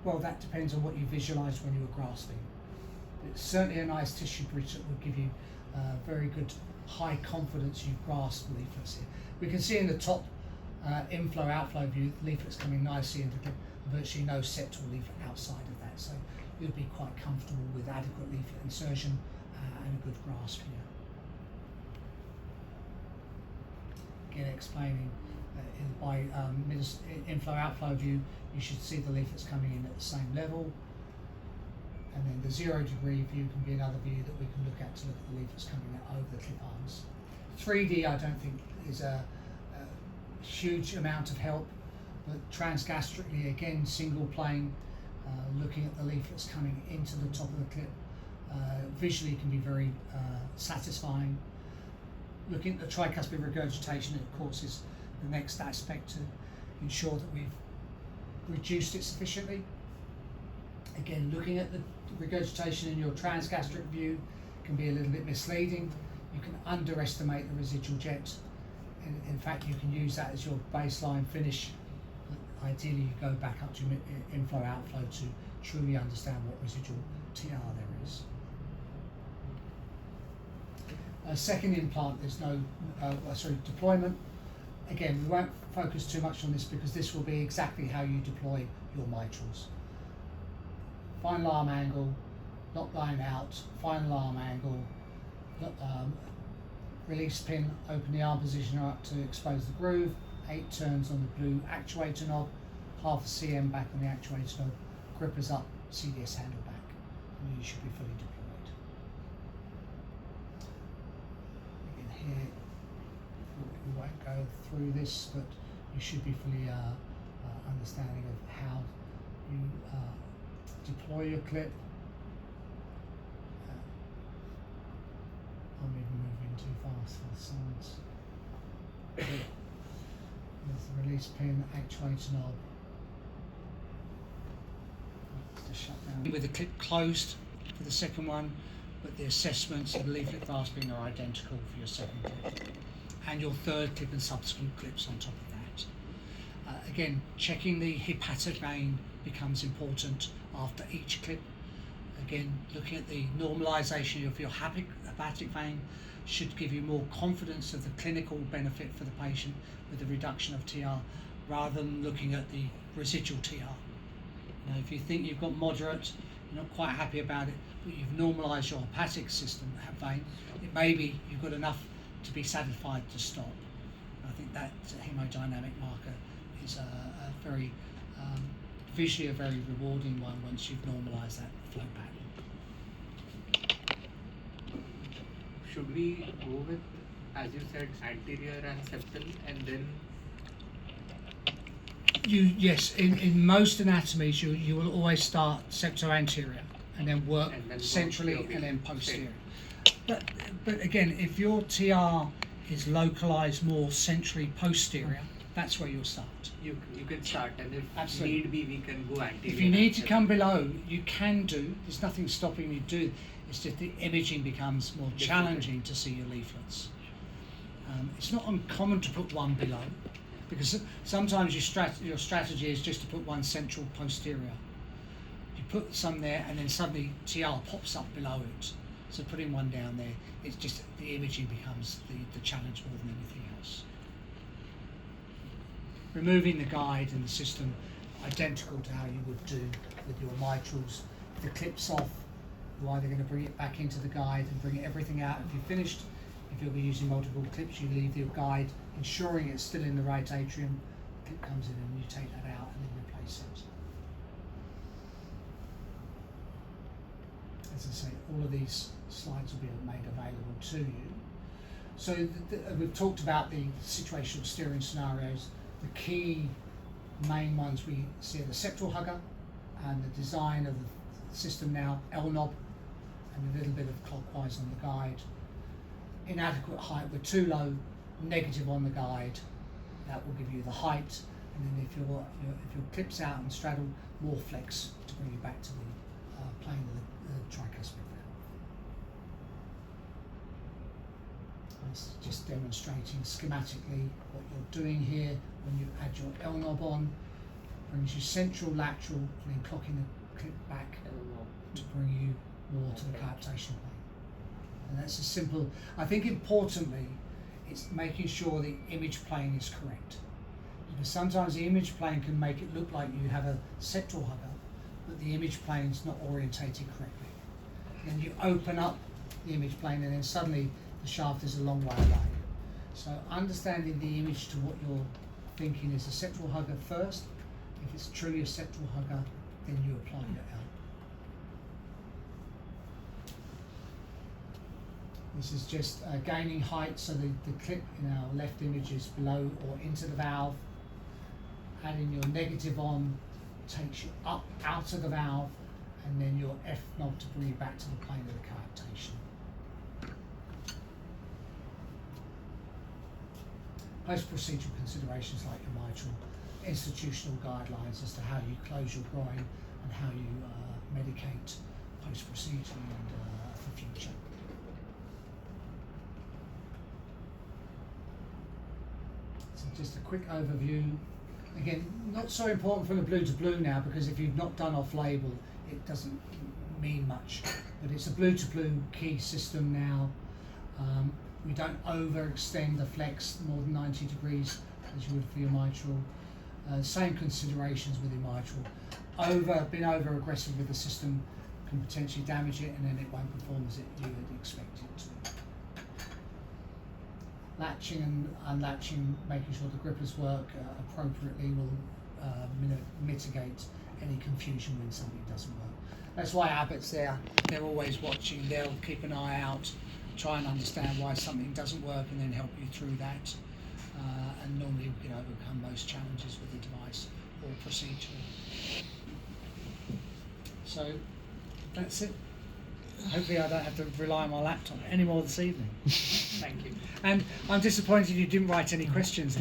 well, that depends on what you visualise when you were grasping. It's certainly a nice tissue bridge that will give you very good high confidence you grasp leaflets here. We can see in the top inflow-outflow view, leaflets coming nicely into the virtually no septal leaflet outside of that. So you'll be quite comfortable with adequate leaflet insertion and a good grasp here. Again, explaining by inflow-outflow view, you should see the leaflets coming in at the same level. And then the 0 degree view can be another view that we can look at to look at the leaflets coming out over the clip arms. 3D I don't think is a huge amount of help, but transgastrically, again, single plane, looking at the leaflets coming into the top of the clip, visually can be very satisfying. Looking at the tricuspid regurgitation, of course, is the next aspect to ensure that we've reduced it sufficiently. Again, looking at the regurgitation in your transgastric view can be a little bit misleading. You can underestimate the residual jet. In fact, you can use that as your baseline finish. Ideally, you go back up to inflow-outflow to truly understand what residual TR there is. Second implant, there's no deployment. Again, we won't focus too much on this because this will be exactly how you deploy your mitrals. Final arm angle, not line out, final arm angle, release pin, open the arm positioner up to expose the groove, 8 turns on the blue actuator knob, half a cm back on the actuator knob, grippers up, CDS handle back, and you should be fully deployed. Again here, we won't go through this, but you should be fully understanding of how you deploy your clip. I'm even moving too fast for the sides. There's the release pin, actuator knob. Just shut down. With the clip closed for the second one, but the assessments of leaflet grasping are identical for your second clip. And your third clip and subsequent clips on top of that. Again, checking the hepatic vein becomes important after each clip. Again, looking at the normalisation of your hepatic vein should give you more confidence of the clinical benefit for the patient with the reduction of TR, rather than looking at the residual TR. You know, if you think you've got moderate, you're not quite happy about it, but you've normalised your hepatic system vein, it may be you've got enough to be satisfied to stop. I think that hemodynamic marker is a very visually a very rewarding one once you've normalised that flow pattern. Should we go with, as you said, anterior and septal, and then? Yes, in most anatomies you will always start septo-anterior and then work centrally and then posterior. But again, if your TR is localised more centrally posterior, that's where you'll start. You can start, and if Absolutely. need be, we can go anterior. If you need to come below, you can do. There's nothing stopping you do. It's just the imaging becomes more challenging to see your leaflets. It's not uncommon to put one below, because sometimes your strategy is just to put one central posterior. You put some there, and then suddenly TR pops up below it. So putting one down there, it's just the imaging becomes the challenge more than anything else. Removing the guide and the system, identical to how you would do with your mitrals. If the clip's off, you're either going to bring it back into the guide and bring everything out if you're finished. If you'll be using multiple clips, you leave your guide, ensuring it's still in the right atrium. The clip comes in and you take that out and then replace it. As I say, all of these slides will be made available to you. So we've talked about the situational steering scenarios. The key main ones we see are the septal hugger and the design of the system now, L-knob, and a little bit of clockwise on the guide. Inadequate height, we're too low, negative on the guide. That will give you the height, and then if your clip's out and straddle, more flex to bring you back to the plane of the tricuspid valve. It's just demonstrating schematically what you're doing here when you add your L-knob on. brings you central, lateral, and then clocking the clip back to bring you more to the coaptation plane. And that's a simple, I think importantly, it's making sure the image plane is correct. Because sometimes the image plane can make it look like you have a septal hugger, but the image plane is not orientated correctly. Then you open up the image plane and then suddenly the shaft is a long way away. So understanding the image to what you're thinking is a septal hugger first. If it's truly a septal hugger, then you apply your L. This is just gaining height, so the clip in our left image is below or into the valve. Adding your negative on takes you up out of the valve, and then your F knob to bring you back to the plane of the coaptation. Post-procedural considerations like your mitral, institutional guidelines as to how you close your groin and how you medicate post-procedure and for future. So just a quick overview. Again, not so important from the blue to blue now, because if you've not done off-label, it doesn't mean much. But it's a blue to blue key system now. We don't overextend the flex more than 90 degrees as you would for your mitral. Same considerations with your mitral. Being over aggressive with the system can potentially damage it, and then it won't perform as you would expect it to. Latching and unlatching, making sure the grippers work appropriately will mitigate any confusion when something doesn't work. That's why Abbott's there. They're always watching. They'll keep an eye out, try and understand why something doesn't work, and then help you through that. And normally we can overcome most challenges with the device or procedure. So that's it. Hopefully I don't have to rely on my laptop anymore this evening. Thank you. And I'm disappointed you didn't write any questions.